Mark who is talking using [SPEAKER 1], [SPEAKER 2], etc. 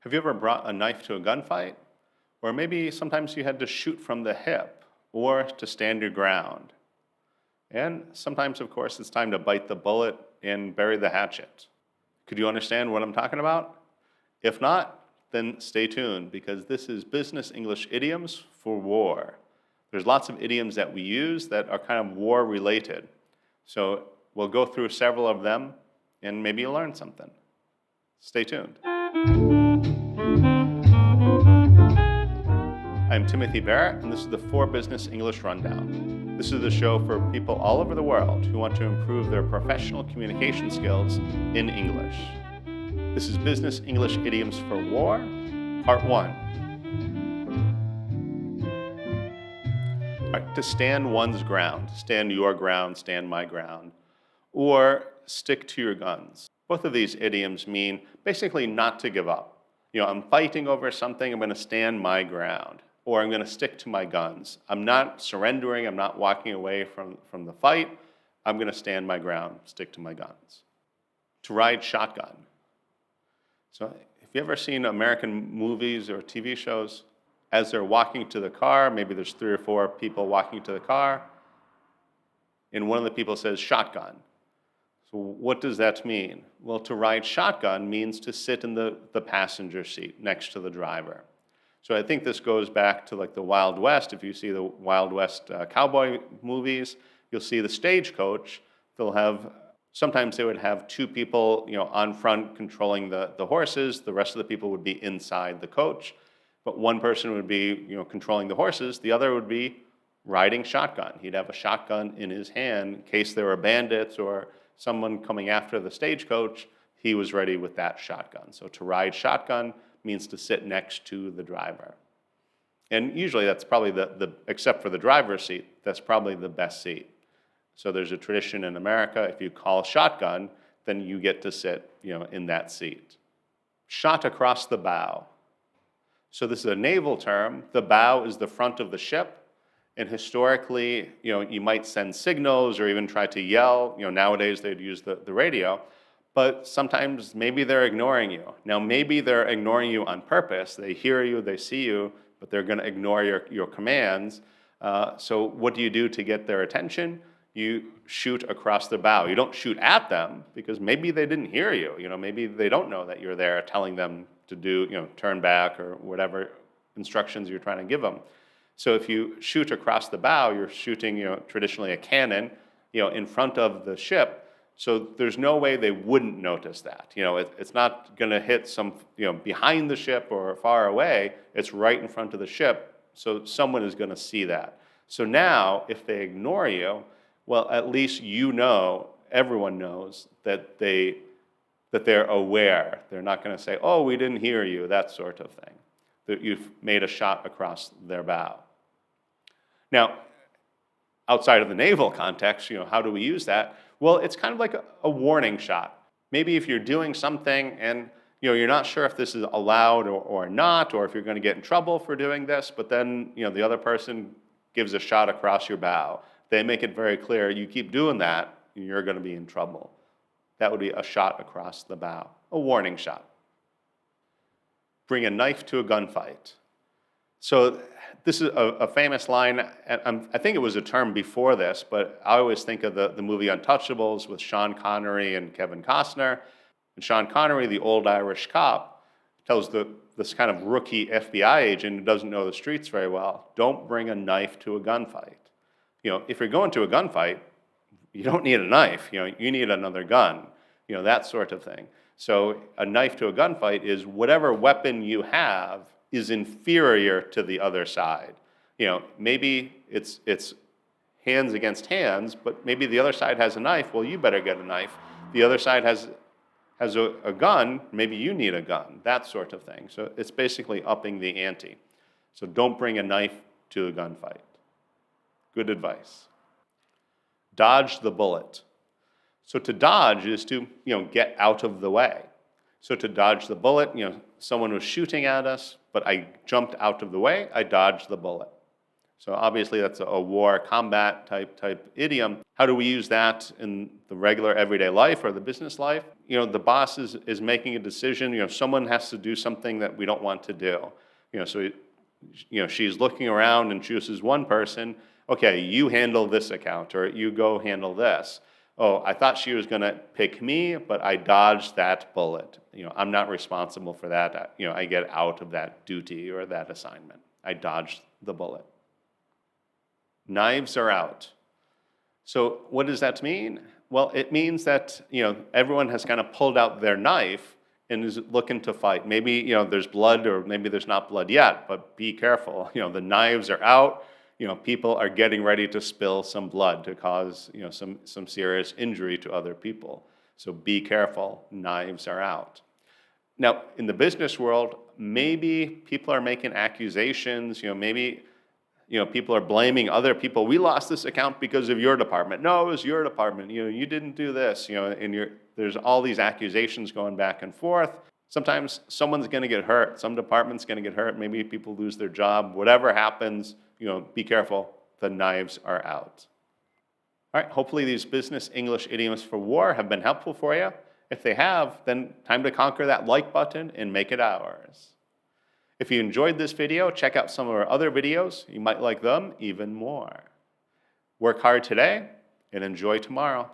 [SPEAKER 1] Have you ever brought a knife to a gunfight? Or maybe sometimes you had to shoot from the hip or to stand your ground. And sometimes, of course, it's time to bite the bullet and bury the hatchet. Could you understand what I'm talking about? If not, then stay tuned because this is Business English Idioms for War. There's lots of idioms that we use that are kind of war related. So we'll go through several of them and maybe you'll learn something. Stay tuned. I'm Timothy Barrett, and this is the For Business English Rundown. This is the show for people all over the world who want to improve their professional communication skills in English. This is Business English Idioms for War, Part 1. All right, to stand one's ground, stand your ground, stand my ground, or stick to your guns. Both of these idioms mean basically not to give up. I'm fighting over something, I'm going to stand my ground, or I'm going to stick to my guns. I'm not surrendering, I'm not walking away from the fight, I'm going to stand my ground, stick to my guns. To ride shotgun. So if you ever seen American movies or TV shows, as they're walking to the car, maybe there's 3 or 4 people walking to the car, and one of the people says shotgun. So what does that mean? Well, to ride shotgun means to sit in the passenger seat next to the driver. So I think this goes back to like the Wild West. If you see the Wild West cowboy movies, you'll see the stagecoach. Sometimes they would have 2 people, on front controlling the horses. The rest of the people would be inside the coach. But one person would be, controlling the horses. The other would be riding shotgun. He'd have a shotgun in his hand in case there were bandits or someone coming after the stagecoach. He was ready with that shotgun. So to ride shotgun means to sit next to the driver. And usually that's probably except for the driver's seat, that's probably the best seat. So there's a tradition in America, if you call shotgun, then you get to sit, in that seat. Shot across the bow. So this is a naval term. The bow is the front of the ship. And historically, you might send signals or even try to yell. Nowadays they'd use the radio. But sometimes maybe they're ignoring you. Now maybe they're ignoring you on purpose. They hear you, they see you, but they're going to ignore your commands. So what do you do to get their attention? You shoot across the bow. You don't shoot at them because maybe they didn't hear you. Maybe they don't know that you're there telling them to do, turn back or whatever instructions you're trying to give them. So if you shoot across the bow, you're shooting, traditionally a cannon, in front of the ship. So there's no way they wouldn't notice that. It's not going to hit some, behind the ship or far away. It's right in front of the ship. So someone is going to see that. So now, if they ignore you, well, at least everyone knows that they're aware. They're not going to say, "Oh, we didn't hear you," that sort of thing. That you've made a shot across their bow. Now, outside of the naval context, how do we use that? Well, it's kind of like a warning shot. Maybe if you're doing something and you're not sure if this is allowed or not, or if you're going to get in trouble for doing this, but then the other person gives a shot across your bow. They make it very clear, you keep doing that, you're going to be in trouble. That would be a shot across the bow, a warning shot. Bring a knife to a gunfight. So this is a famous line. I think it was a term before this, but I always think of the movie Untouchables with Sean Connery and Kevin Costner. And Sean Connery, the old Irish cop, tells this kind of rookie FBI agent who doesn't know the streets very well, don't bring a knife to a gunfight. If you're going to a gunfight, you don't need a knife. You need another gun. That sort of thing. So a knife to a gunfight is whatever weapon you have is inferior to the other side. Maybe it's hands against hands, but maybe the other side has a knife. Well, you better get a knife. The other side has a gun. Maybe you need a gun. That sort of thing. So it's basically upping the ante. So don't bring a knife to a gunfight. Good advice. Dodge the bullet. So to dodge is to, get out of the way. So to dodge the bullet, someone was shooting at us, but I jumped out of the way, I dodged the bullet. So obviously that's a war combat type idiom. How do we use that in the regular everyday life or the business life? The boss is making a decision. Someone has to do something that we don't want to do. So she's looking around and chooses one person. Okay, you handle this account, or you go handle this. Oh, I thought she was going to pick me, but I dodged that bullet. I'm not responsible for that. I get out of that duty or that assignment. I dodged the bullet. Knives are out. So what does that mean? Well, it means that everyone has kind of pulled out their knife and is looking to fight. Maybe there's blood, or maybe there's not blood yet, but be careful. The knives are out. People are getting ready to spill some blood to cause some serious injury to other people. So be careful. Knives are out. Now, in the business world, maybe people are making accusations. Maybe people are blaming other people. We lost this account because of your department. No, it was your department. You didn't do this. And there's all these accusations going back and forth. Sometimes someone's going to get hurt. Some department's going to get hurt. Maybe people lose their job. Whatever happens, be careful. The knives are out. All right, hopefully these business English idioms for war have been helpful for you. If they have, then time to conquer that like button and make it ours. If you enjoyed this video, check out some of our other videos. You might like them even more. Work hard today and enjoy tomorrow.